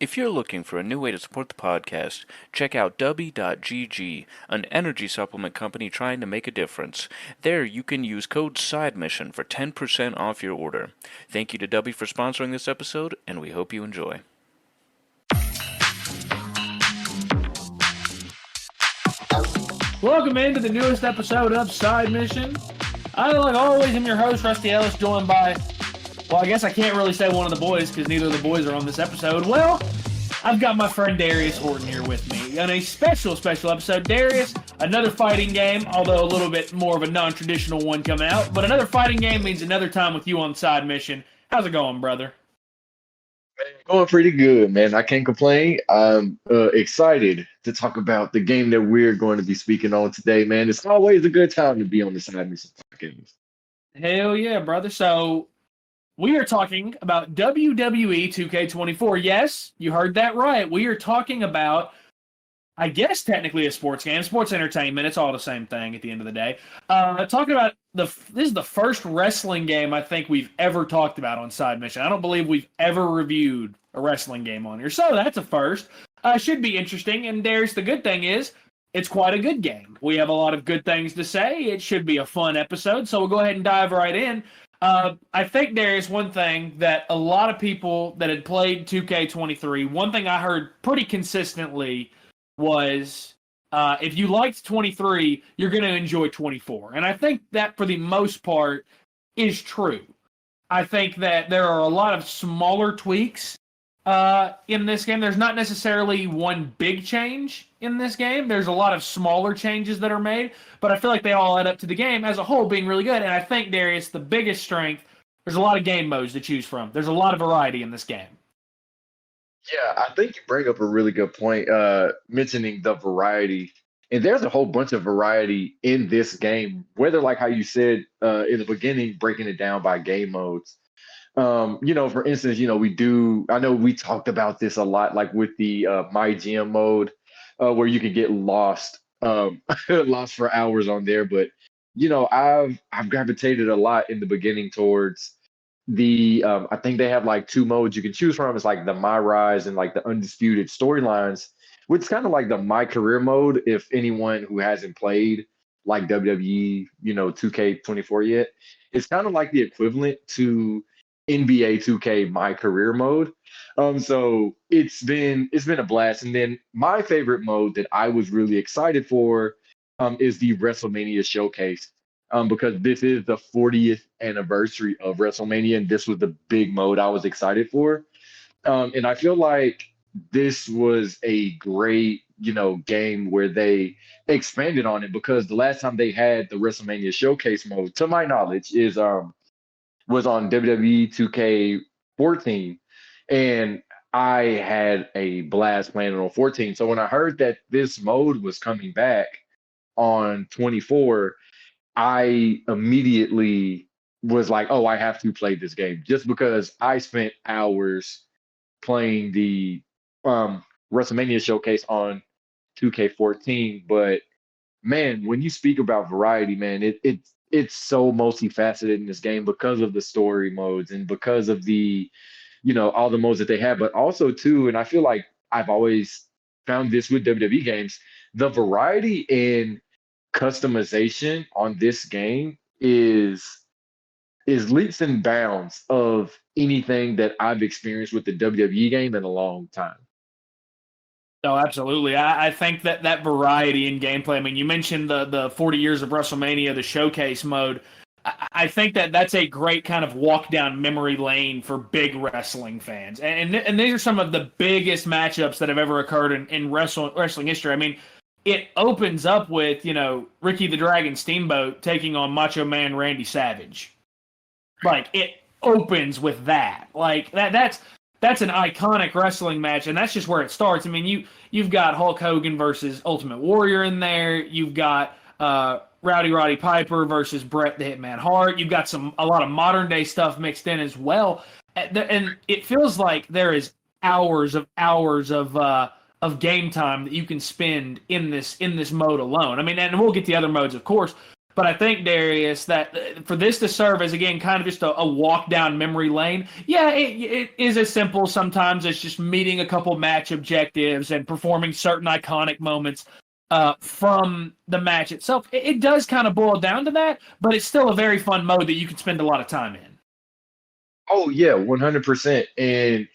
If you're looking for a new way to support the podcast, check out Dubby.gg, an energy supplement company trying to make a difference. There you can use code SIDEMISSION for 10% off your order. Thank you to Dubby for sponsoring this episode, and we hope you enjoy. Welcome into the newest episode of Side Mission. I, like always, am your host, Rusty Ellis, joined by, well, I guess I can't really say one of the boys because neither of the boys are on this episode. Well, I've got my friend Darius Horton here with me on a special episode. Darius, another fighting game, although a little bit more of a non-traditional one coming out, but another fighting game means another time with you on Side Mission. How's it going, brother? Going pretty good, man. I can't complain. I'm excited to talk about the game that we're going to be speaking on today, man. It's always a good time to be on the Side Mission podcast. Hell yeah, brother. So, we are talking about WWE 2K24. Yes, you heard that right. We are talking about, I guess, technically a sports game, sports entertainment. It's all the same thing at the end of the day. Talking about this is the first wrestling game I think we've ever talked about on Side Mission. I don't believe we've ever reviewed a wrestling game on here, so that's a first. Should be interesting. And Darius, the good thing is, it's quite a good game. We have a lot of good things to say. It should be a fun episode, so we'll go ahead and dive right in. I think there is one thing that a lot of people that had played 2K23, one thing I heard pretty consistently was if you liked 23, you're going to enjoy 24. And I think that for the most part is true. I think that there are a lot of smaller tweaks in this game. There's not necessarily one big change in this game. There's a lot of smaller changes that are made, but I feel like they all add up to the game as a whole being really good. And I think, Darius, the biggest strength, there's a lot of game modes to choose from. There's a lot of variety in this game. Yeah, I think you bring up a really good point, mentioning the variety. And there's a whole bunch of variety in this game, whether like how you said in the beginning, breaking it down by game modes. For instance, I know we talked about this a lot, like with the My GM mode, where you can get lost, lost for hours on there. But, I've gravitated a lot in the beginning towards I think they have like two modes you can choose from. It's like the My Rise and like the Undisputed Storylines, which is kind of like the My Career mode. If anyone who hasn't played like WWE, 2K24 yet, it's kind of like the equivalent to NBA 2K My Career mode. So it's been a blast. And then my favorite mode that I was really excited for is the WrestleMania Showcase. Because this is the 40th anniversary of WrestleMania, and this was the big mode I was excited for. And I feel like this was a great, game where they expanded on it, because the last time they had the WrestleMania Showcase mode, to my knowledge, was on WWE 2K14, and I had a blast playing it on 14. So when I heard that this mode was coming back on 24, I immediately was like, oh, I have to play this game, just because I spent hours playing the WrestleMania Showcase on 2K14. But man, when you speak about variety, man, it's so multifaceted in this game because of the story modes and because of the, all the modes that they have, but also too, and I feel like I've always found this with WWE games, the variety in customization on this game is leaps and bounds of anything that I've experienced with the WWE game in a long time. No, absolutely. I think that variety in gameplay, I mean, you mentioned the 40 years of WrestleMania, the showcase mode. I think that's a great kind of walk down memory lane for big wrestling fans. And these are some of the biggest matchups that have ever occurred in wrestling history. I mean, it opens up with, Ricky the Dragon Steamboat taking on Macho Man Randy Savage. Like, it opens with that. Like, that's an iconic wrestling match, and that's just where it starts. I mean, you've got Hulk Hogan versus Ultimate Warrior in there. You've got Rowdy Roddy Piper versus Bret the Hitman Hart. You've got a lot of modern day stuff mixed in as well, and it feels like there is hours of game time that you can spend in this mode alone. I mean, and we'll get the other modes, of course, But I think, Darius, that for this to serve as, again, kind of just a walk down memory lane, yeah, it is as simple sometimes as just meeting a couple match objectives and performing certain iconic moments from the match itself. It does kind of boil down to that, but it's still a very fun mode that you can spend a lot of time in. Oh yeah, 100%. And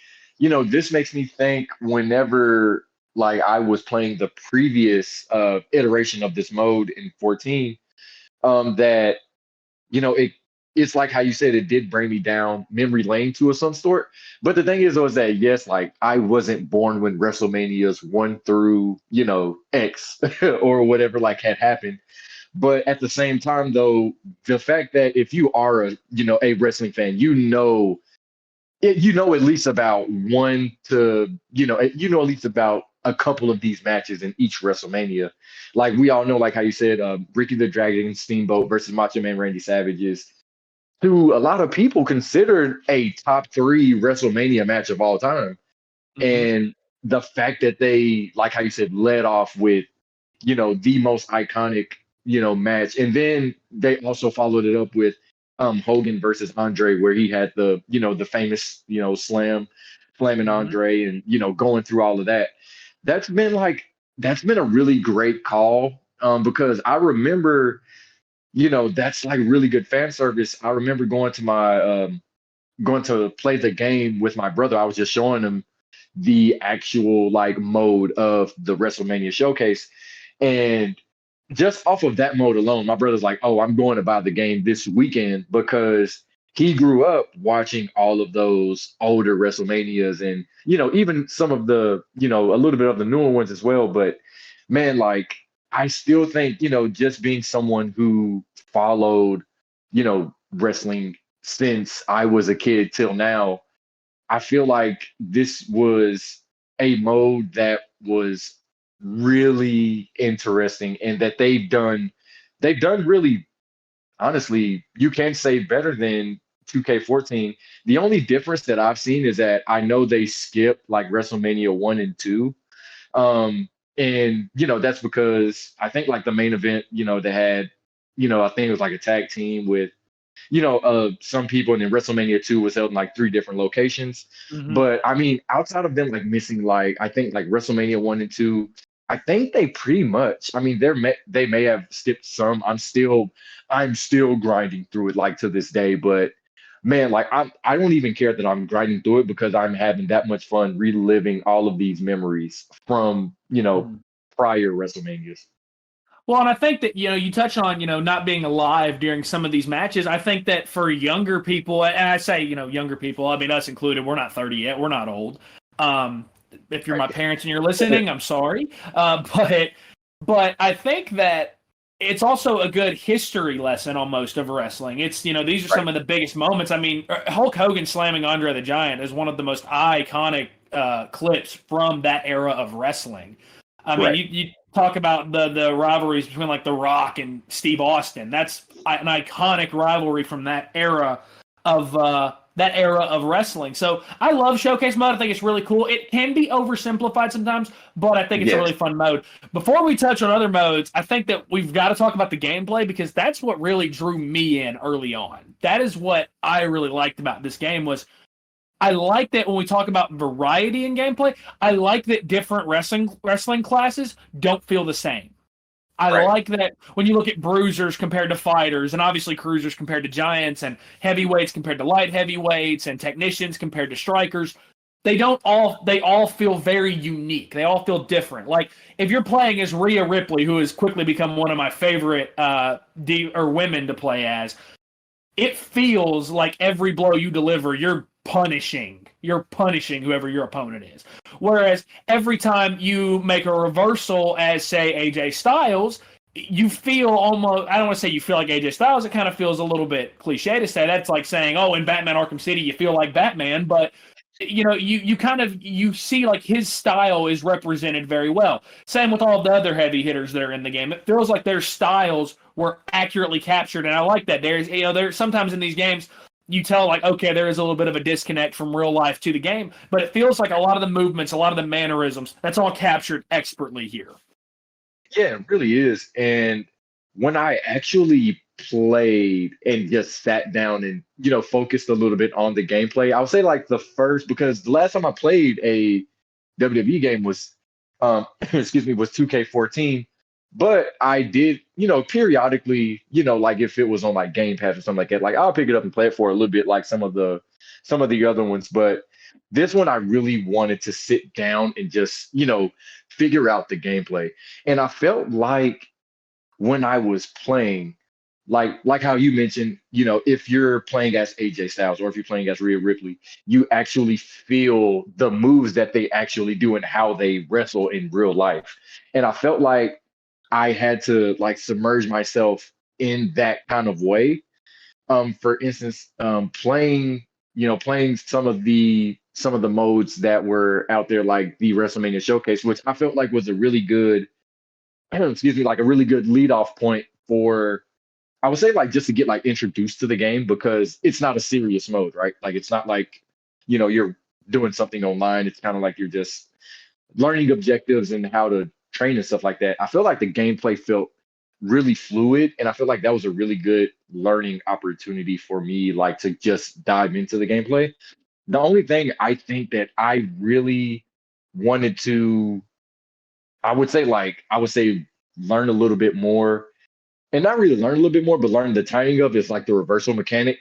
this makes me think whenever like I was playing the previous iteration of this mode in 14, that it's like how you said it did bring me down memory lane to of some sort. But the thing is, was that yes, like I wasn't born when WrestleManias 1 through X or whatever like had happened. But at the same time, though, the fact that if you are a wrestling fan, at least about one to at least about a couple of these matches in each WrestleMania. Like we all know, like how you said, Ricky the Dragon Steamboat versus Macho Man Randy Savage is, to a lot of people, considered a top 3 WrestleMania match of all time. And the fact that they, like how you said, led off with the most iconic match, and then they also followed it up with Hogan versus Andre, where he had the famous slamming Andre, and going through all of that. That's been a really great call, because I remember that's like really good fan service. I remember going to play the game with my brother. I was just showing him the actual like mode of the WrestleMania showcase, and just off of that mode alone, my brother's like, "Oh, I'm going to buy the game this weekend," because he grew up watching all of those older WrestleManias, and even some of the a little bit of the newer ones as well. But man, like I still think just being someone who followed wrestling since I was a kid till now, I feel like this was a mode that was really interesting, and that they've done really, honestly, you can say better than 2K14. The only difference that I've seen is that I know they skipped like WrestleMania 1 and 2. And that's because I think like the main event, they had, I think it was like a tag team with some people, and then WrestleMania 2 was held in like 3 different locations. But I mean, outside of them like missing like, I think like WrestleMania 1 and 2, I think they pretty much, I mean, they may have skipped some. I'm still grinding through it like to this day, but man, like I don't even care that I'm grinding through it, because I'm having that much fun reliving all of these memories from, prior WrestleManias. Well, and I think that, you touch on, not being alive during some of these matches. I think that for younger people, and I say, younger people, I mean, us included, we're not 30 yet. We're not old. If you're my parents and you're listening, I'm sorry. But I think that it's also a good history lesson almost of wrestling. It's, these are some of the biggest moments. I mean, Hulk Hogan slamming Andre the Giant is one of the most iconic clips from that era of wrestling. I mean, you talk about the rivalries between like The Rock and Steve Austin. That's an iconic rivalry from that era of wrestling. So I love Showcase mode. I think it's really cool. It can be oversimplified sometimes, but I think it's a really fun mode. Before we touch on other modes, I think that we've got to talk about the gameplay, because that's what really drew me in early on. That is what I really liked about this game. Was I like that when we talk about variety in gameplay, I like that different wrestling classes don't feel the same. I like that when you look at bruisers compared to fighters, and obviously cruisers compared to giants, and heavyweights compared to light heavyweights, and technicians compared to strikers, they all feel very unique. They all feel different. Like if you're playing as Rhea Ripley, who has quickly become one of my favorite women to play as, it feels like every blow you deliver, you're punishing whoever your opponent is. Whereas every time you make a reversal as, say, AJ Styles, you feel almost, I don't want to say you feel like AJ Styles, it kind of feels a little bit cliche to say. That's like saying, oh, in Batman Arkham City, you feel like Batman, but you see like his style is represented very well. Same with all the other heavy hitters that are in the game. It feels like their styles were accurately captured, and I like that. There's sometimes in these games, you tell like, okay, there is a little bit of a disconnect from real life to the game, but it feels like a lot of the movements, a lot of the mannerisms, that's all captured expertly here. Yeah, it really is. And when I actually played and just sat down and focused a little bit on the gameplay, I would say like the first because the last time I played a WWE game was excuse me was 2K14, but I did periodically like if it was on like Game Pass or something like that, like I'll pick it up and play it for a little bit like some of the other ones, but this one I really wanted to sit down and just figure out the gameplay, and I felt like when I was playing, like how you mentioned, if you're playing as AJ Styles or if you're playing as Rhea Ripley, you actually feel the moves that they actually do and how they wrestle in real life. And I felt like I had to like submerge myself in that kind of way. For instance, playing some of the modes that were out there, like the WrestleMania Showcase, which I felt like was a really good excuse me, like a really good lead off point for, I would say, like just to get like introduced to the game because it's not a serious mode, right? Like it's not like, you're doing something online. It's kind of like you're just learning objectives and how to train and stuff like that. I feel like the gameplay felt really fluid, and I feel like that was a really good learning opportunity for me, like to just dive into the gameplay. The only thing I think that I really wanted to I would say learn a little bit more, and not really learn a little bit more, but learn the timing of is like the reversal mechanic.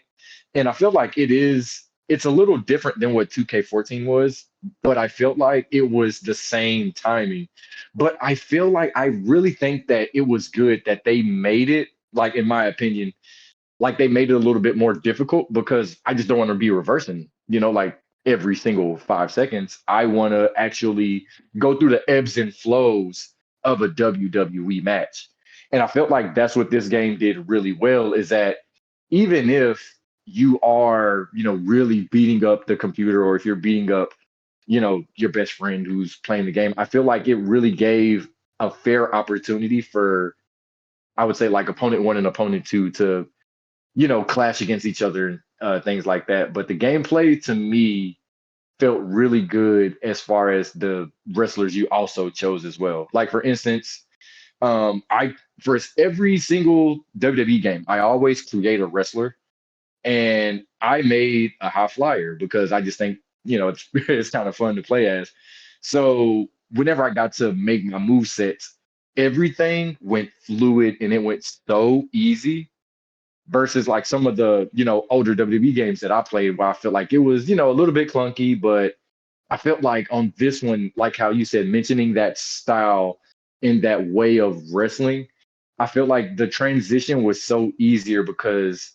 And I feel like it's a little different than what 2K14 was, but I felt like it was the same timing. But I feel like I really think that it was good that they made it, like in my opinion, like they made it a little bit more difficult because I just don't want to be reversing, like every single 5 seconds. I want to actually go through the ebbs and flows of a WWE match. And I felt like that's what this game did really well is that even if you are, really beating up the computer or if you're beating up, your best friend who's playing the game, I feel like it really gave a fair opportunity for, I would say, like opponent one and opponent two to clash against each other, things like that. But the gameplay to me felt really good as far as the wrestlers you also chose as well. Like for instance, I for every single WWE game, I always create a wrestler, and I made a high flyer because I just think it's it's kind of fun to play as. So whenever I got to make my move sets, everything went fluid and it went so easy versus like some of the older WWE games that I played where I felt like it was a little bit clunky, but I felt like on this one, like how you said, mentioning that style in that way of wrestling, I feel like the transition was so easier because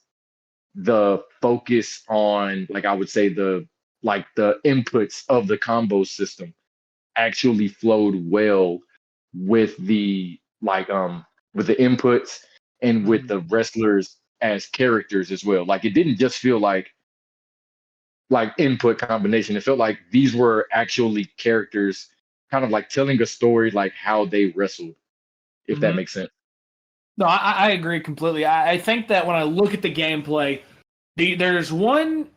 the focus on, like I would say, the inputs of the combo system actually flowed well with the inputs and with the wrestlers as characters as well. Like it didn't just feel like input combination. It felt like these were actually characters kind of like telling a story like how they wrestled, if that Mhm. makes sense. No, I agree completely. I think that when I look at the gameplay, there's one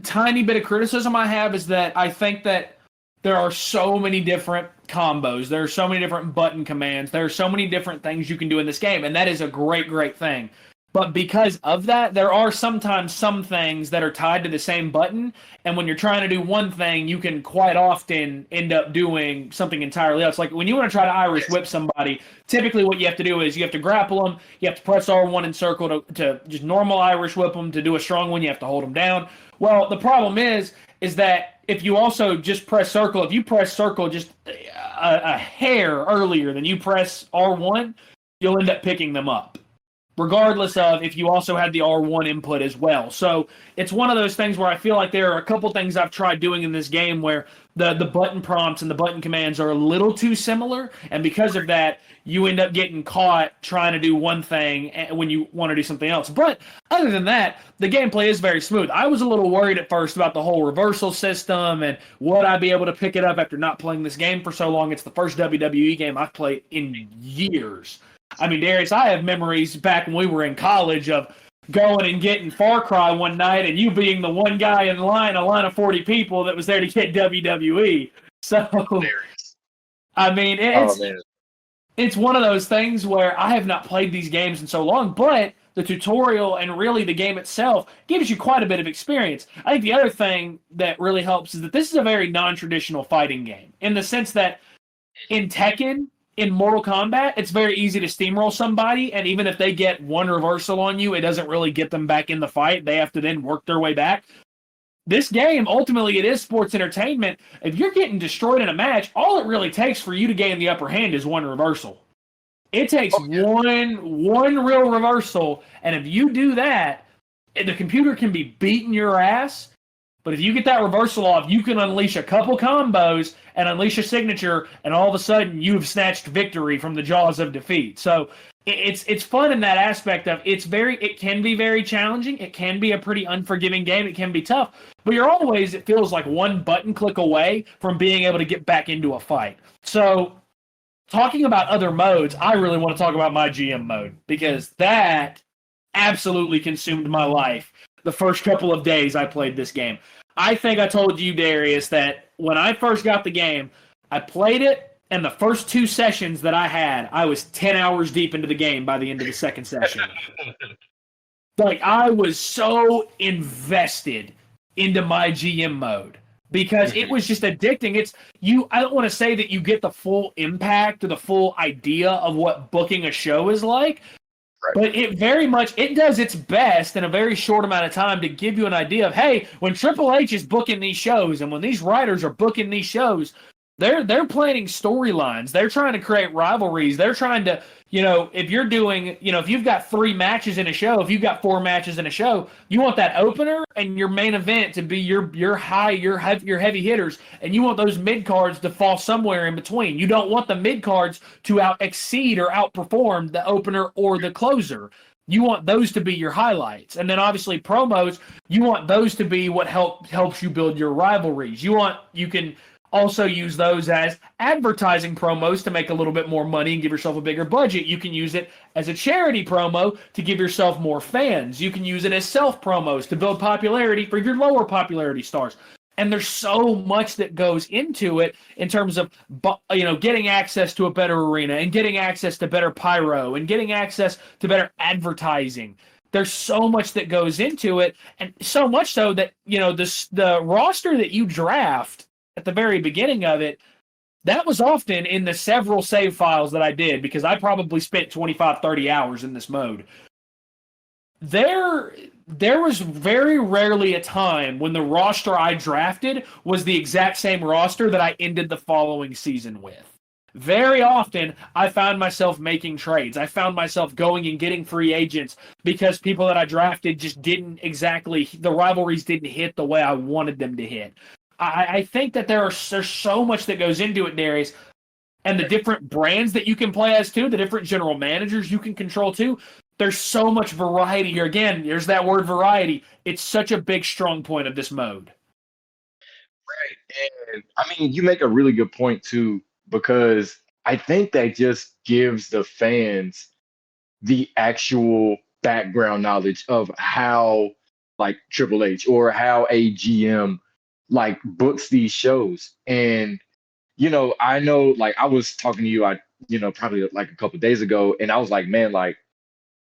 tiny bit of criticism I have is that I think that there are so many different combos. There are so many different button commands. There are so many different things you can do in this game, and that is a great, great thing. But because of that, there are sometimes some things that are tied to the same button, and when you're trying to do one thing, you can quite often end up doing something entirely else. Like when you want to try to Irish whip somebody, typically what you have to do is you have to grapple them, you have to press R1 in circle to just normal Irish whip them. To do a strong one, you have to hold them down. Well, the problem is that if you also just press circle, if you press circle just a hair earlier than you press R1, you'll end up picking them up, regardless of if you also had the R1 input as well. So it's one of those things where I feel like there are a couple things I've tried doing in this game where the button prompts and the button commands are a little too similar, and because of that, you end up getting caught trying to do one thing when you want to do something else. But other than that, the gameplay is very smooth. I was a little worried at first about the whole reversal system and would I be able to pick it up after not playing this game for so long. It's the first WWE game I've played in years. I mean, Darius, I have memories back when we were in college of going and getting Far Cry one night and you being the one guy in line, a line of 40 people that was there to get WWE. So, Hilarious. I mean, Oh man. it's one of those things where I have not played these games in so long, but the tutorial and really the game itself gives you quite a bit of experience. I think the other thing that really helps is that this is a very non-traditional fighting game in the sense that in Tekken, in Mortal Kombat, it's very easy to steamroll somebody, and even if they get one reversal on you, it doesn't really get them back in the fight. They have to then work their way back. This game, ultimately, it is sports entertainment. If you're getting destroyed in a match, all it really takes for you to gain the upper hand is one reversal. It takes one real reversal, and if you do that, the computer can be beating your ass. But if you get that reversal off, you can unleash a couple combos and unleash a signature, and all of a sudden you've snatched victory from the jaws of defeat. So it's fun in that aspect of it can be very challenging. It can be a pretty unforgiving game. It can be tough, but you're always, it feels like one button click away from being able to get back into a fight. So talking about other modes, I really want to talk about my GM mode because that absolutely consumed my life the first couple of days I played this game. I think I told you, Darius, that when I first got the game, I played it, and the first 2 sessions that I had, I was 10 hours deep into the game by the end of the second session. Like, I was so invested into my GM mode because it was just addicting. I don't want to say that you get the full impact or the full idea of what booking a show is like, but it does its best in a very short amount of time to give you an idea of, hey, when Triple H is booking these shows and when these writers are booking these shows, they're planning storylines. They're trying to create rivalries. They're trying to, if you're doing, if you've got 3 matches in a show, if you've got 4 matches in a show, you want that opener and your main event to be your heavy hitters, and you want those mid cards to fall somewhere in between. You don't want the mid cards to exceed or outperform the opener or the closer. You want those to be your highlights. And then obviously promos, you want those to be what helps you build your rivalries. You can also use those as advertising promos to make a little bit more money and give yourself a bigger budget. You can use it as a charity promo to give yourself more fans. You can use it as self promos to build popularity for your lower popularity stars. And there's so much that goes into it in terms of, getting access to a better arena and getting access to better pyro and getting access to better advertising. There's so much that goes into it, and so much so that, the roster that you draft at the very beginning of it, that was often in the several save files that I did because I probably spent 25, 30 hours in this mode. There was very rarely a time when the roster I drafted was the exact same roster that I ended the following season with. Very often, I found myself making trades. I found myself going and getting free agents because people that I drafted just the rivalries didn't hit the way I wanted them to hit. I think that there's so much that goes into it, Darius, and the different brands that you can play as too, the different general managers you can control too. There's so much variety here. Again, there's that word variety. It's such a big strong point of this mode. Right. And I mean, you make a really good point too, because I think that just gives the fans the actual background knowledge of how like Triple H or how a GM like books these shows. And I know, like, I was talking to you, probably like a couple of days ago, and I was like, man, like,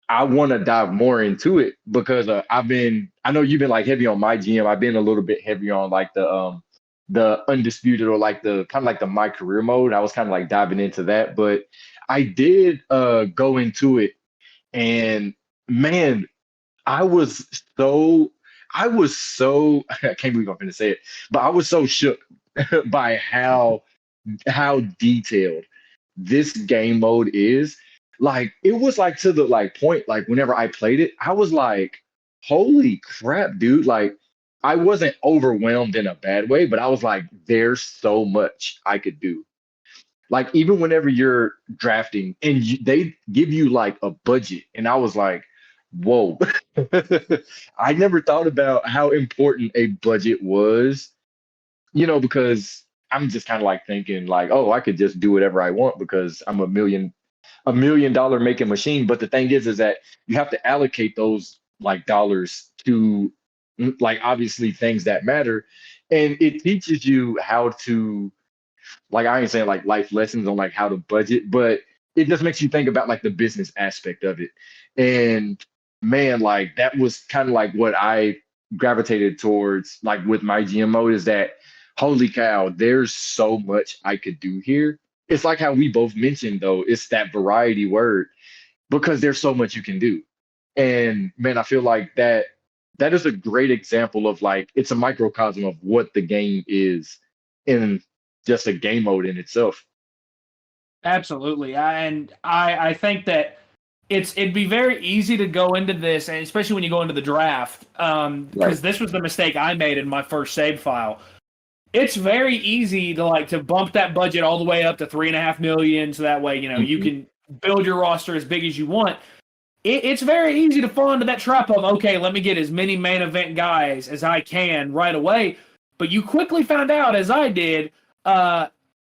I want to dive more into it because I know you've been like heavy on my GM. I've been a little bit heavier on like the undisputed or like the kind of like the my career mode. I was kind of like diving into that, but I did go into it, and man, I was so I can't believe I'm going to say it, but I was so shook by how detailed this game mode is. Like, it was like to the like point, like whenever I played it, I was like, holy crap, dude. Like, I wasn't overwhelmed in a bad way, but I was like, there's so much I could do. Like, even whenever you're drafting and they give you like a budget, and I was like, whoa. I never thought about how important a budget was, because I'm just kind of like thinking like, oh, I could just do whatever I want because I'm $1 million making machine. But the thing is that you have to allocate those like dollars to like obviously things that matter. And it teaches you how to, like, I ain't saying like life lessons on like how to budget, but it just makes you think about like the business aspect of it. And man, like that was kind of like what I gravitated towards, like with my GMO, is that holy cow, there's so much I could do here. It's like how we both mentioned though, it's that variety word because there's so much you can do. And man, I feel like that is a great example of like it's a microcosm of what the game is in just a game mode in itself. Absolutely. I think that it'd be very easy to go into this, and especially when you go into the draft, Right. because this was the mistake I made in my first save file. It's very easy to bump that budget all the way up to 3.5 million, so that way you Mhm. can build your roster as big as you want. It's very easy to fall into that trap of, okay, let me get as many main event guys as I can right away. But you quickly found out, as I did,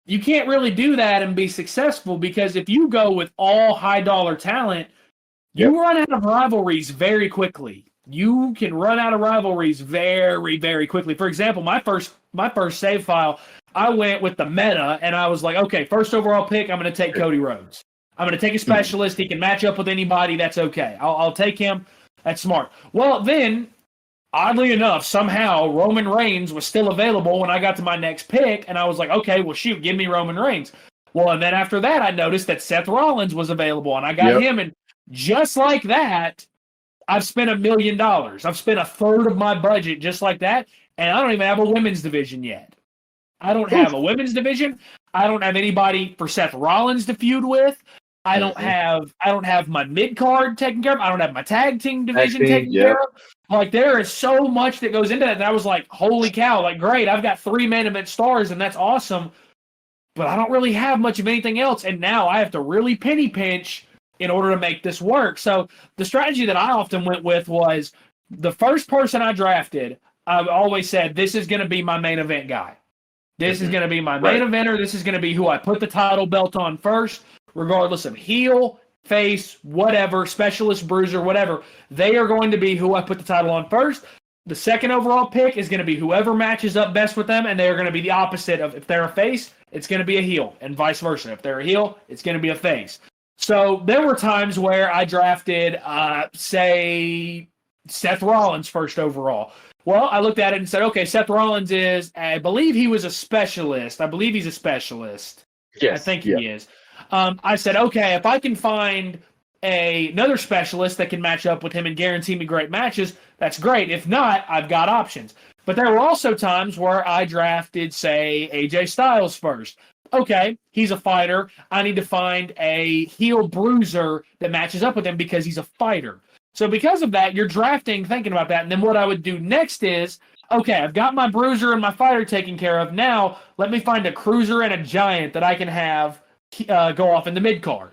you can't really do that and be successful, because if you go with all high dollar talent, Yep. you run out of rivalries very quickly. You can run out of rivalries very, very quickly. For example, my first save file, I went with the meta, and I was like, okay, first overall pick, I'm going to take Cody Rhodes. I'm going to take a Mhm. specialist. He can match up with anybody. That's okay. I'll take him. That's smart. Well, then, oddly enough, somehow Roman Reigns was still available when I got to my next pick, and I was like, okay, well, shoot, give me Roman Reigns. Well, and then after that, I noticed that Seth Rollins was available, and I got Yep. him, and just like that, I've spent $1 million. I've spent a third of my budget just like that, and I don't even have a women's division yet. I don't have Oof. a women's division. I don't have anybody for Seth Rollins to feud with. Mhm. I don't have my mid card taken care of. I don't have my tag team Tag division team. taken Yep. care of. Like, there is so much that goes into that. And I was like, holy cow, like, great, I've got 3 main event stars, and that's awesome. But I don't really have much of anything else. And now I have to really penny pinch in order to make this work. So the strategy that I often went with was the first person I drafted, I've always said, this is going to be my main event guy. This is Mhm. going to be my main Right. eventer. This is going to be who I put the title belt on first, regardless of heel, face, whatever, specialist, bruiser, whatever. They are going to be who I put the title on first. The second overall pick is going to be whoever matches up best with them, and they are going to be the opposite of, if they're a face, it's going to be a heel, and vice versa. If they're a heel, it's going to be a face. So there were times where I drafted, say, Seth Rollins first overall. Well, I looked at it and said, okay, Seth Rollins is, I believe he was a specialist. I believe he's a specialist. I Yes. think Yeah. he is. I said, okay, if I can find another specialist that can match up with him and guarantee me great matches, that's great. If not, I've got options. But there were also times where I drafted, say, AJ Styles first. Okay, he's a fighter. I need to find a heel bruiser that matches up with him because he's a fighter. So because of that, you're drafting thinking about that. And then what I would do next is, okay, I've got my bruiser and my fighter taken care of. Now let me find a cruiser and a giant that I can have go off in the mid card.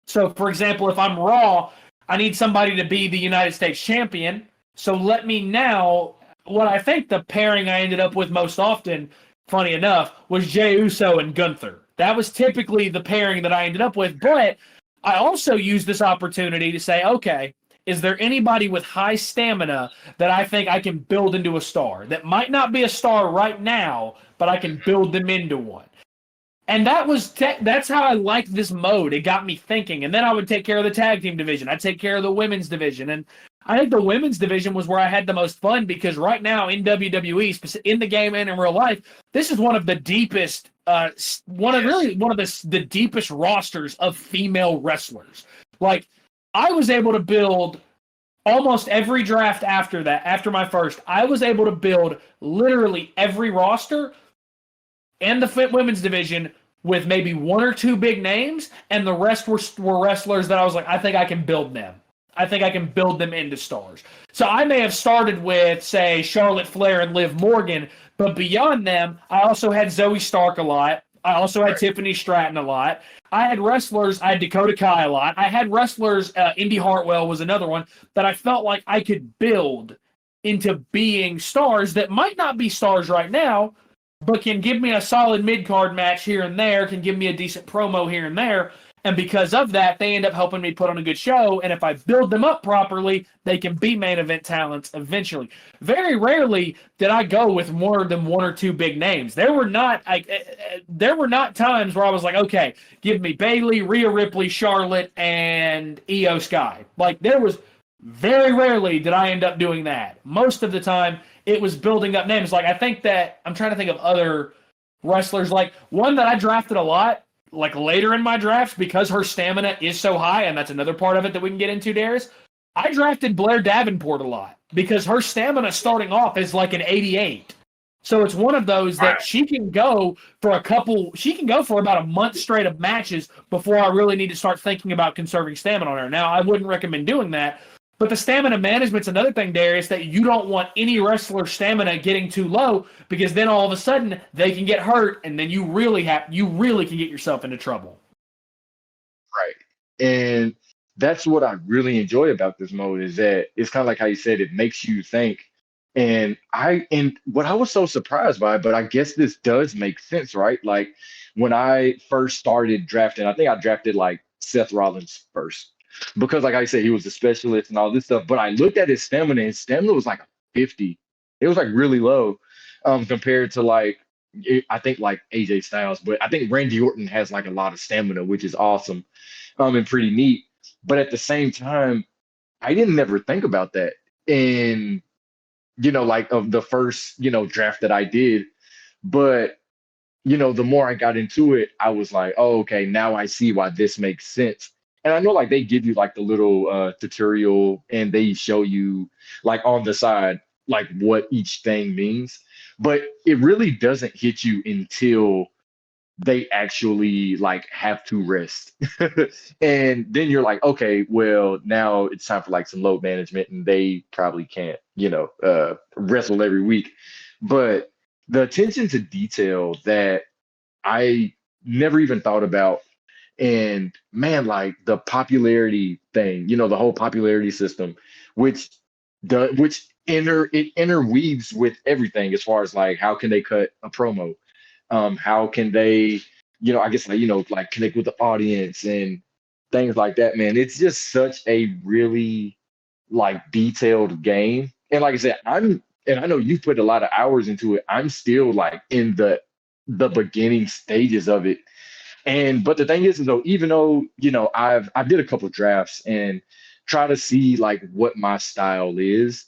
So, for example, if I'm Raw, I need somebody to be the United States champion. So let me now, what I think the pairing I ended up with most often, funny enough, was Jey Uso and Gunther. That was typically the pairing that I ended up with. But I also used this opportunity to say, okay, is there anybody with high stamina that I think I can build into a star that might not be a star right now, but I can build them into one? And that's how I liked this mode. It got me thinking. And then I would take care of the tag team division. I'd take care of the women's division. And I think the women's division was where I had the most fun, because right now in WWE, in the game and in real life, this is one of the deepest, one of the deepest rosters of female wrestlers. Like, I was able to build almost every draft after that, after my first, I was able to build literally every roster and the women's division with maybe 1 or 2 big names, and the rest were wrestlers that I was like, I think I can build them. I think I can build them into stars. So I may have started with, say, Charlotte Flair and Liv Morgan, but beyond them, I also had Zoe Stark a lot. I also had Tiffany Stratton a lot. I had wrestlers, I had Dakota Kai a lot. I had wrestlers, Indy Hartwell was another one, that I felt like I could build into being stars that might not be stars right now, but can give me a solid mid-card match here and there, can give me a decent promo here and there, And because of that, they end up helping me put on a good show. And if I build them up properly, they can be main event talents eventually. Very rarely did I go with more than one or two big names. There were not times where I was like, okay, give me Bayley, Rhea Ripley, Charlotte, and Io Sky. Like, there was very rarely did I end up doing that. Most of the time, it was building up names. Like, I think that I'm trying to think of other wrestlers. Like, one that I drafted a lot, like later in my drafts, because her stamina is so high, and that's another part of it that we can get into, Darius. I drafted Blair Davenport a lot because her stamina starting off is like an 88. So it's one of those that she can go for about a month straight of matches before I really need to start thinking about conserving stamina on her. Now, I wouldn't recommend doing that, but the stamina management's another thing, Darius, that you don't want any wrestler stamina getting too low, because then all of a sudden they can get hurt, and then you really can get yourself into trouble. Right. And that's what I really enjoy about this mode, is that it's kind of like how you said, it makes you think. And what I was so surprised by, but I guess this does make sense, right? Like, when I first started drafting, I think I drafted like Seth Rollins first, because like I said, he was a specialist and all this stuff. But I looked at his stamina, and his stamina was like 50. It was like really low, compared to I think like AJ Styles. But I think Randy Orton has like a lot of stamina, which is awesome, and pretty neat. But at the same time, I didn't never think about that. And like, of the first, draft that I did. But, the more I got into it, I was like, oh, okay, now I see why this makes sense. And I know, like, they give you like the little tutorial, and they show you like on the side, like, what each thing means. But it really doesn't hit you until they actually like have to rest. And then you're like, okay, well, now it's time for like some load management, and they probably can't, wrestle every week. But the attention to detail that I never even thought about, and man, like the popularity thing, the whole popularity system, which it interweaves with everything, as far as like, how can they cut a promo? How can they, I guess, like connect with the audience and things like that, man. It's just such a really like detailed game. And like I said, and I know you put a lot of hours into it. I'm still like in the beginning stages of it. But the thing is though, even though, I did a couple of drafts and try to see like what my style is,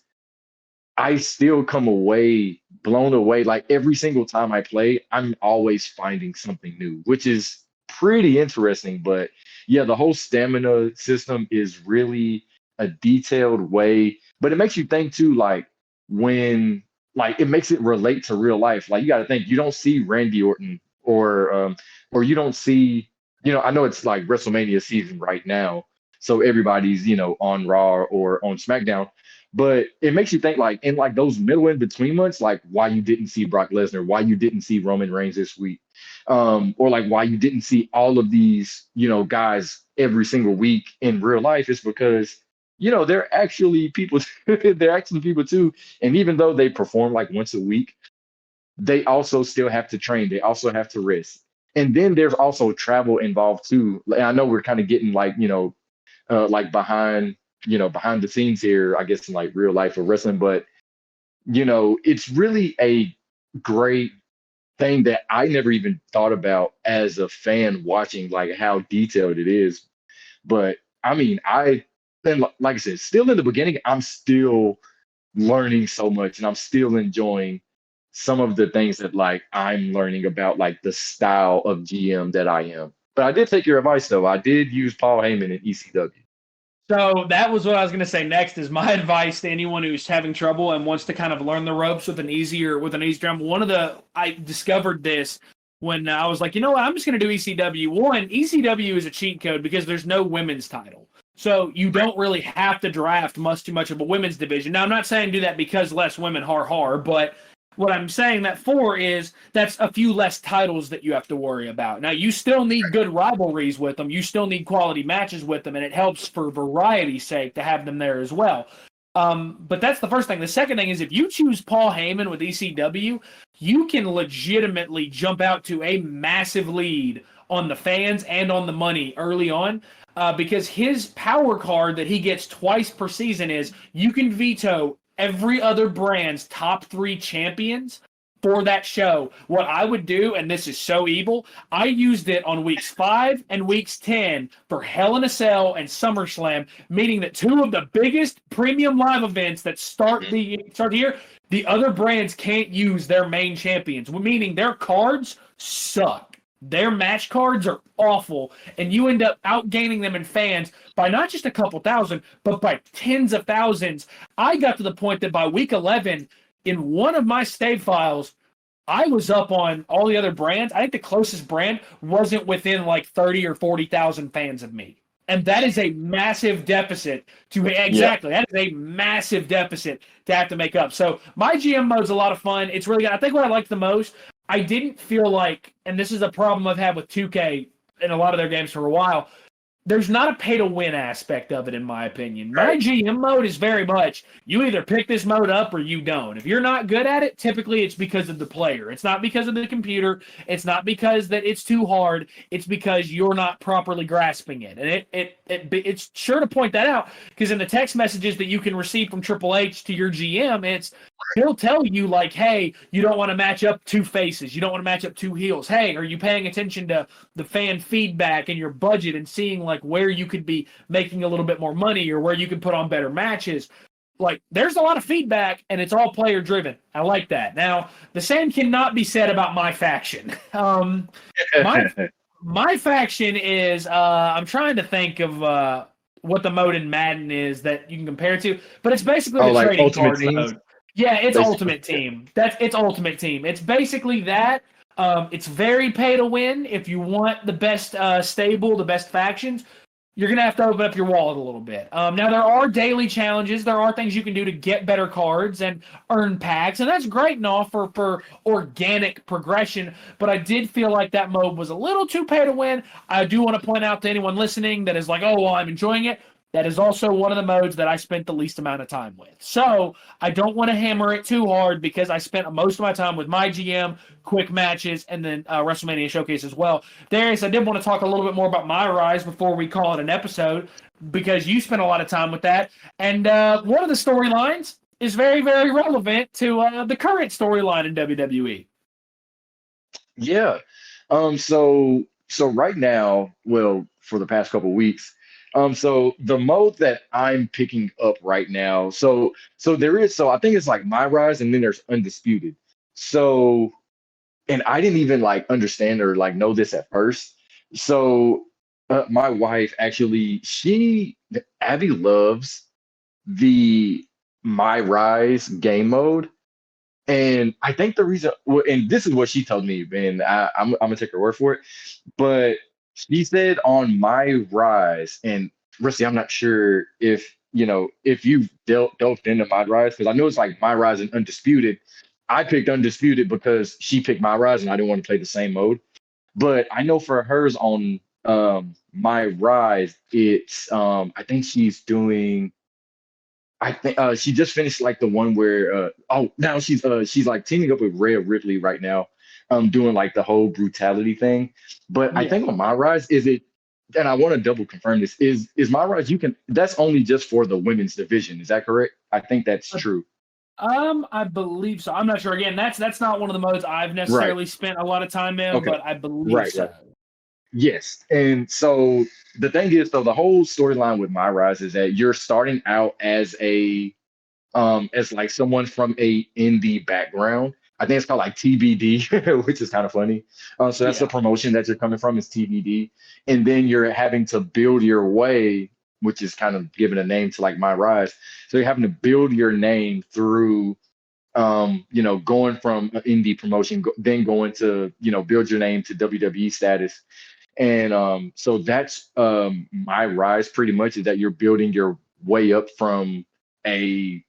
I still come away blown away. Like, every single time I play, I'm always finding something new, which is pretty interesting. But yeah, the whole stamina system is really a detailed way, but it makes you think too, like, it makes it relate to real life. Like, you got to think, you don't see Randy Orton, or you don't see, I know it's like WrestleMania season right now, so everybody's, on Raw or on SmackDown. But it makes you think, like, in like those middle in between months, like, why you didn't see Brock Lesnar, why you didn't see Roman Reigns this week, or like why you didn't see all of these, guys every single week in real life. Is because, they're actually people. They're actually people too. And even though they perform like once a week, they also still have to train. They also have to rest. And then there's also travel involved too. And I know we're kind of getting like, like behind the scenes here, I guess, in like real life of wrestling. But, it's really a great thing that I never even thought about as a fan watching, like, how detailed it is. But I mean, then, like I said, still in the beginning, I'm still learning so much, and I'm still enjoying some of the things that like I'm learning about, like the style of GM that I am. But I did take your advice though. I did use Paul Heyman in ECW. So that was what I was going to say next. Is my advice to anyone who's having trouble and wants to kind of learn the ropes with an easier drum. I discovered this when I was like, you know what, I'm just going to do ECW. One, ECW is a cheat code because there's no women's title. So you don't really have to draft much too much of a women's division. Now, I'm not saying do that because less women, har, but what I'm saying that for is that's a few less titles that you have to worry about. Now, you still need good rivalries with them. You still need quality matches with them, and it helps for variety's sake to have them there as well. But that's the first thing. The second thing is if you choose Paul Heyman with ECW, you can legitimately jump out to a massive lead on the fans and on the money early on. Because his power card that he gets twice per season is you can veto every other brand's top 3 champions for that show. What I would do, and this is so evil, I used it on weeks 5 and weeks 10 for Hell in a Cell and SummerSlam, meaning that 2 of the biggest premium live events that start the year, the other brands can't use their main champions, meaning their cards suck. Their match cards are awful, and you end up outgaining them in fans by not just a couple thousand, but by tens of thousands. I got to the point that by week 11, in one of my save files, I was up on all the other brands. I think the closest brand wasn't within like 30 or 40,000 fans of me. And that is a massive deficit exactly. That is a massive deficit to have to make up. So my GM mode's a lot of fun. It's really good. I think what I liked the most, I didn't feel like, and this is a problem I've had with 2K in a lot of their games for a while, there's not a pay-to-win aspect of it, in my opinion. My GM mode is very much, you either pick this mode up or you don't. If you're not good at it, typically it's because of the player. It's not because of the computer. It's not because that it's too hard. It's because you're not properly grasping it. And it's sure to point that out, because in the text messages that you can receive from Triple H to your GM, he'll tell you, like, hey, you don't want to match up 2 faces. You don't want to match up 2 heels. Hey, are you paying attention to the fan feedback and your budget and seeing, like, where you could be making a little bit more money or where you can put on better matches? Like, there's a lot of feedback, and it's all player driven. I like that. Now, the same cannot be said about my faction. My faction is, I'm trying to think of what the mode in Madden is that you can compare it to, but it's basically the like trading Ultimate card Teams? mode. Yeah, it's Basically, Ultimate Team. It's Ultimate Team. It's basically that. It's very pay to win. If you want the best stable, the best factions, you're going to have to open up your wallet a little bit. Now, there are daily challenges. There are things you can do to get better cards and earn packs, and that's great and all for organic progression, but I did feel like that mode was a little too pay to win. I do want to point out to anyone listening that is like, oh, well, I'm enjoying it. That is also one of the modes that I spent the least amount of time with. So I don't want to hammer it too hard because I spent most of my time with my GM, quick matches, and then WrestleMania Showcase as well. Darius, I did want to talk a little bit more about my rise before we call it an episode because you spent a lot of time with that. And one of the storylines is very, very relevant to the current storyline in WWE. Yeah. So right now, well, for the past couple of weeks, so the mode that I'm picking up right now, so I think it's like My Rise and then there's Undisputed. So, and I didn't even like understand or like know this at first. So, my wife actually, Abby loves the My Rise game mode. And I think the reason, well, and this is what she told me, and I'm gonna take her word for it. But she said on My Rise, and Rusty, I'm not sure if if you've delved into My Rise, because I know it's like My Rise and Undisputed. I picked Undisputed because she picked My Rise, and I didn't want to play the same mode. But I know for hers on My Rise, it's I think she's doing. I think she just finished like the one where now she's like teaming up with Rhea Ripley right now, doing like the whole brutality thing. But I Yeah. think on My Rise, is it, and I want to double confirm this, is My Rise, that's only just for the women's division, is that correct? I think that's true. I believe so. I'm not sure. Again, that's not one of the modes I've Right. necessarily spent a lot of time in, Okay. but I believe Right, so. right. Yes. And so the thing is, so the whole storyline with My Rise is that you're starting out as as like someone from a indie background. I think it's called like TBD, which is kind of funny. So that's the Yeah. promotion that you're coming from is TBD, and then you're having to build your way, which is kind of giving a name to like My Rise. So you're having to build your name through, going from an indie promotion, then going to, build your name to WWE status. And so that's My Rise pretty much, is that you're building your way up from a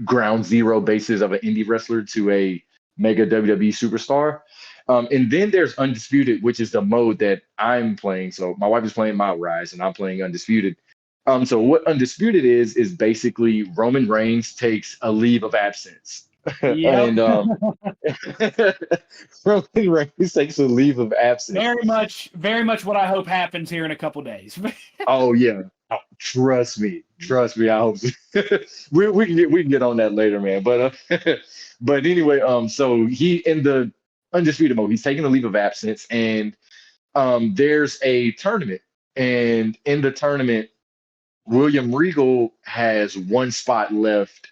ground zero basis of an indie wrestler to a mega WWE superstar. And then there's Undisputed, which is the mode that I'm playing. So my wife is playing My Rise and I'm playing Undisputed. So what Undisputed is basically Roman Reigns takes a leave of absence. Yep. And Roman Reigns takes a leave of absence. Very much what I hope happens here in a couple days. Oh yeah. Oh, trust me. Trust me. I hope so. we can get on that later, man. But anyway, so he in the undisputed mode, he's taking a leave of absence, and there's a tournament. And in the tournament, William Regal has one spot left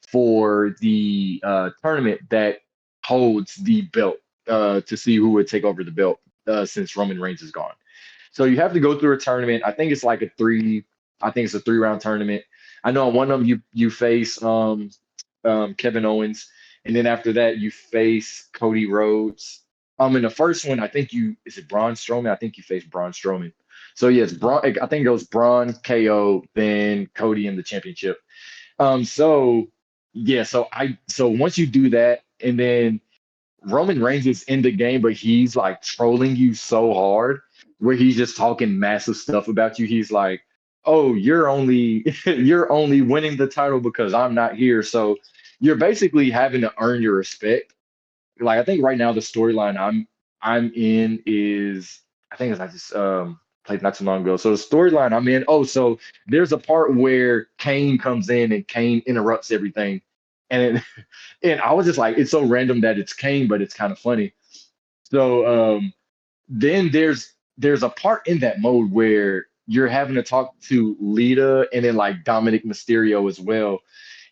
for the tournament that holds the belt to see who would take over the belt since Roman Reigns is gone. So you have to go through a tournament. I think it's like I think it's a 3 round tournament. I know on one of them you face Kevin Owens, and then after that you face Cody Rhodes. In the first one, I think is it Braun Strowman? I think you face Braun Strowman. So yes, Braun. I think it goes Braun, KO, then Cody in the championship. So yeah, so once you do that, and then Roman Reigns is in the game, but he's like trolling you so hard, where he's just talking massive stuff about you. He's like, "Oh, you're only you're only winning the title because I'm not here." So you're basically having to earn your respect. Like I think right now the storyline I'm in is I think it's I just played not too long ago. So the storyline I'm in, oh, so there's a part where Kane comes in and Kane interrupts everything. And and I was just like, it's so random that it's Kane, but it's kind of funny. So then there's a part in that mode where you're having to talk to Lita and then like Dominic Mysterio as well.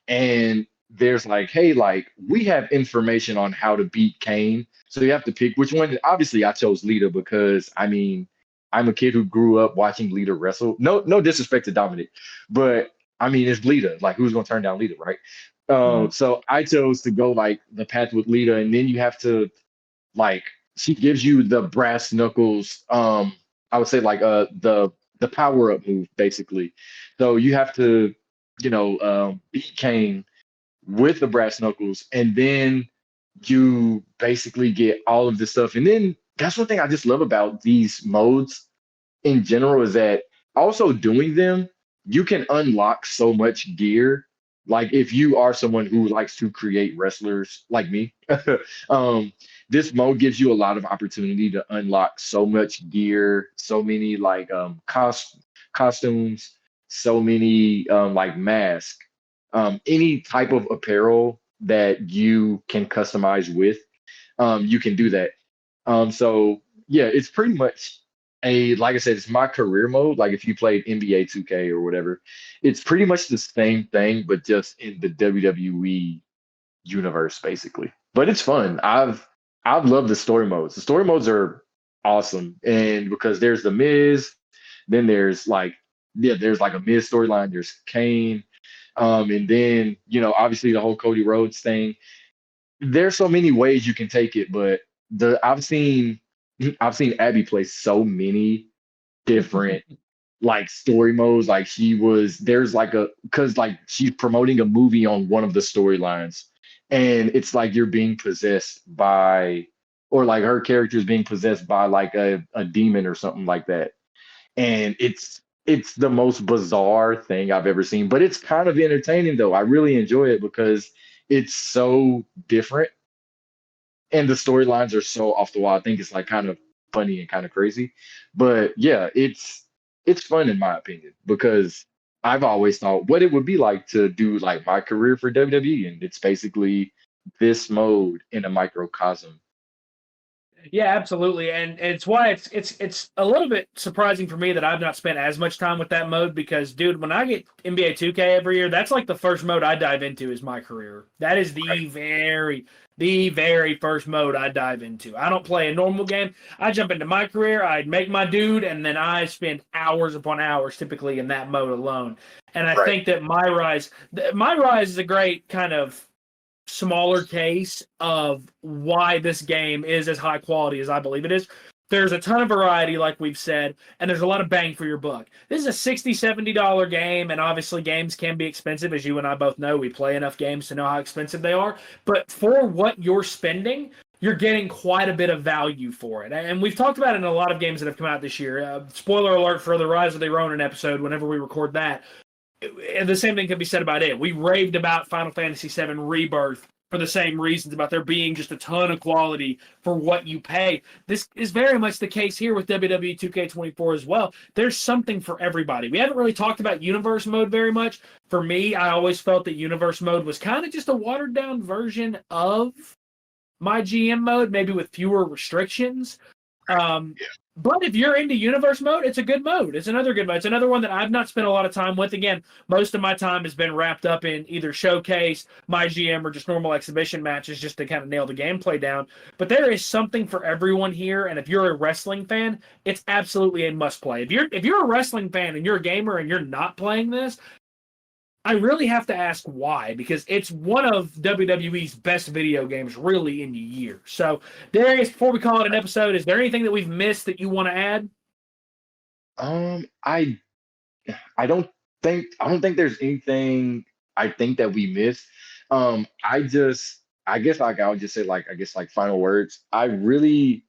And there's like, hey, like we have information on how to beat Kane. So you have to pick which one. Obviously, I chose Lita because I mean, I'm a kid who grew up watching Lita wrestle. No disrespect to Dominic, but I mean, it's Lita. Like, who's gonna turn down Lita, right? So I chose to go like the path with Lita, and then you have to like she gives you the brass knuckles. I would say like the power up move basically. So you have to beat Kane with the brass knuckles, and then you basically get all of this stuff. And then that's one thing I just love about these modes in general is that also doing them, you can unlock so much gear. Like if you are someone who likes to create wrestlers like me, this mode gives you a lot of opportunity to unlock so much gear, so many like costumes, so many like masks, any type of apparel that you can customize with, you can do that. So yeah, it's pretty much like I said, it's my career mode. Like if you played NBA 2K or whatever, it's pretty much the same thing, but just in the WWE universe, basically. But it's fun. I've loved the story modes. The story modes are awesome, and because there's the Miz, then there's like a Miz storyline. There's Kane, and then obviously the whole Cody Rhodes thing. There's so many ways you can take it, but the I've seen Abby play so many different like story modes. Like there's like because like she's promoting a movie on one of the storylines, and it's like you're being possessed by, or like her character is being possessed by like a demon or something like that. And it's the most bizarre thing I've ever seen, but it's kind of entertaining though. I really enjoy it because it's so different and the storylines are so off the wall. I think it's like kind of funny and kind of crazy. But yeah, it's fun in my opinion because I've always thought what it would be like to do like my career for WWE, and it's basically this mode in a microcosm. Yeah, absolutely, and it's why it's a little bit surprising for me that I've not spent as much time with that mode because, dude, when I get NBA 2K every year, that's like the first mode I dive into is my career. That is the very first mode I dive into. I don't play a normal game. I jump into my career, I make my dude, and then I spend hours upon hours typically in that mode alone. And I Right. think that my rise is a great kind of smaller case of why this game is as high quality as I believe it is. There's a ton of variety, like we've said, and there's a lot of bang for your buck. This is a $60-$70 game, and obviously games can be expensive, as you and I both know. We play enough games to know how expensive they are. But for what you're spending, you're getting quite a bit of value for it. And we've talked about it in a lot of games that have come out this year. Spoiler alert for the Rise of the Ronin episode whenever we record that. And the same thing can be said about it. We raved about Final Fantasy VII Rebirth for the same reasons, about there being just a ton of quality for what you pay. This is very much the case here with WWE 2K24 as well. There's something for everybody. We haven't really talked about Universe Mode very much. For me, I always felt that Universe Mode was kind of just a watered-down version of My GM Mode, maybe with fewer restrictions. But if you're into Universe Mode, it's a good mode. It's another good mode. It's another one that I've not spent a lot of time with. Again, most of my time has been wrapped up in either Showcase, My GM, or just normal exhibition matches just to kind of nail the gameplay down. But there is something for everyone here, and if you're a wrestling fan, it's absolutely a must-play. If you're a wrestling fan and you're a gamer and you're not playing this, I really have to ask why, because it's one of WWE's best video games really in years. So, Darius, before we call it an episode, is there anything that we've missed that you want to add? I don't think there's anything I think that we missed. I guess like I'll just say like I guess like final words. And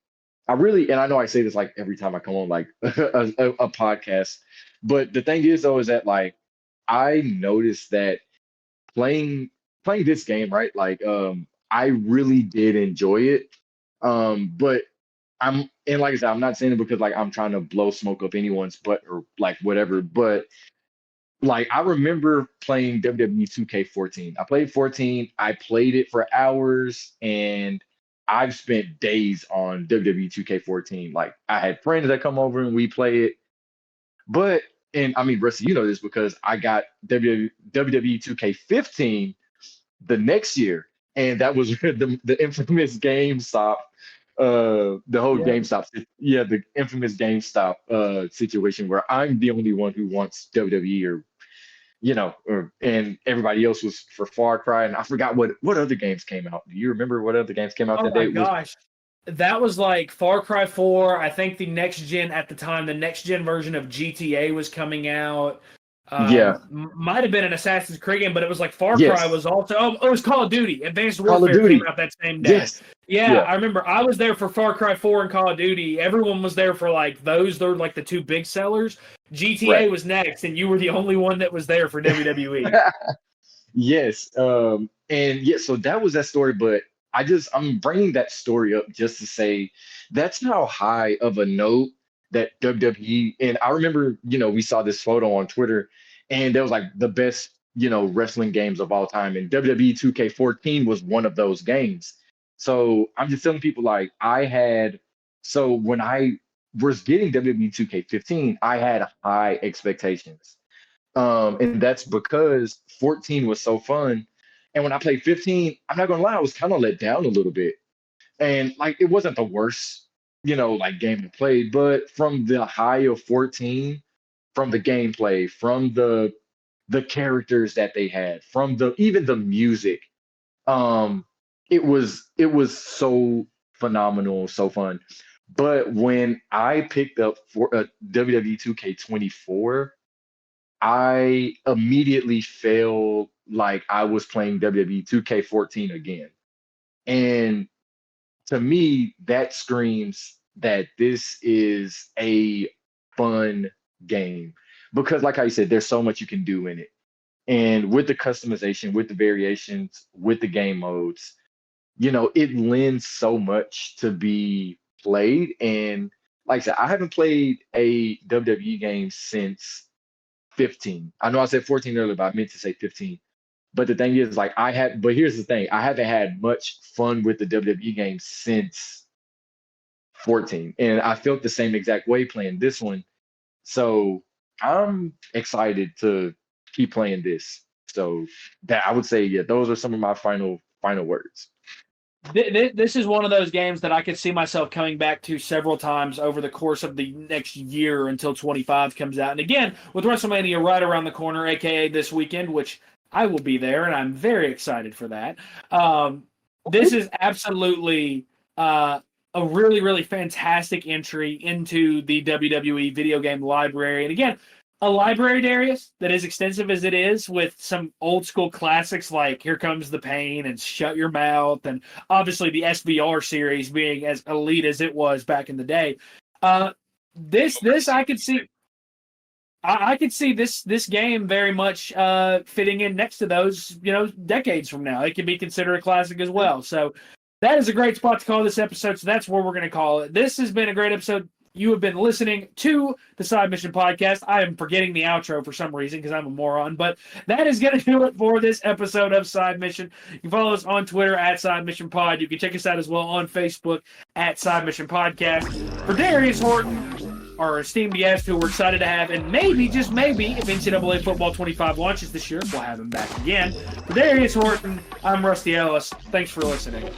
I know I say this like every time I come on like a podcast, but the thing is though is that like I noticed that playing this game, right? Like I really did enjoy it. But and like I said, I'm not saying it because like I'm trying to blow smoke up anyone's butt or like whatever, but like I remember playing WWE 2K14. I played 14, I played it for hours, and I've spent days on WWE 2K14. Like I had friends that come over and we play it. But and I mean, Rusty, you know this because I got WWE 2K15 the next year, and that was the infamous GameStop, the whole Yeah. GameStop, yeah, the infamous GameStop situation where I'm the only one who wants WWE or and everybody else was for Far Cry, and I forgot what other games came out. Do you remember what other games came out Oh that my day? Was gosh. That was like Far Cry 4. I think the next gen at the time, the next gen version of GTA was coming out. Yeah, Might have been an Assassin's Creed game, but it was like Far Cry yes, was also. Oh, it was Call of Duty. Advanced Call of Warfare came Duty, out that same day. yes, Yeah, yeah, I remember. I was there for Far Cry 4 and Call of Duty. Everyone was there for like those. They're like the two big sellers. GTA right. was next, and you were the only one that was there for WWE. Yes. And yeah, so that was that story, but I'm bringing that story up just to say that's how high of a note that WWE, and I remember, we saw this photo on Twitter and there was like the best, wrestling games of all time. And WWE 2K14 was one of those games. So I'm just telling people like so when I was getting WWE 2K15, I had high expectations. And that's because 14 was so fun. And when I played 15, I'm not gonna lie, I was kind of let down a little bit. And like it wasn't the worst, like game to play, but from the high of 14, from the gameplay, from the characters that they had, from the even the music, um, it was so phenomenal, so fun. But when I picked up for WWE 2K24, I immediately felt like I was playing WWE 2K14 again. And to me, that screams that this is a fun game. Because, like I said, there's so much you can do in it. And with the customization, with the variations, with the game modes, it lends so much to be played. And like I said, I haven't played a WWE game since 15. I know I said 14 earlier, but I meant to say 15. But the thing is, like, but here's the thing, I haven't had much fun with the WWE game since 14. And I felt the same exact way playing this one. So I'm excited to keep playing this. So that I would say, yeah, those are some of my final words. This is one of those games that I could see myself coming back to several times over the course of the next year until 25 comes out. And again, with WrestleMania right around the corner, aka this weekend, which I will be there, and I'm very excited for that. This is absolutely a really, really fantastic entry into the WWE video game library. And again, a library, Darius, that is extensive as it is, with some old school classics like Here Comes the Pain and Shut Your Mouth, and obviously the SBR series being as elite as it was back in the day. This I could see. I could see this game very much fitting in next to those, decades from now. It could be considered a classic as well. So that is a great spot to call this episode. So that's where we're going to call it. This has been a great episode. You have been listening to the Side Mission Podcast. I am forgetting the outro for some reason because I'm a moron, but that is going to do it for this episode of Side Mission. You can follow us on Twitter at Side Mission Pod. You can check us out as well on Facebook at Side Mission Podcast. For Darius Horton, our esteemed guest who we're excited to have, and maybe, just maybe, if NCAA Football 25 launches this year, we'll have him back again. For Darius Horton, I'm Rusty Ellis. Thanks for listening.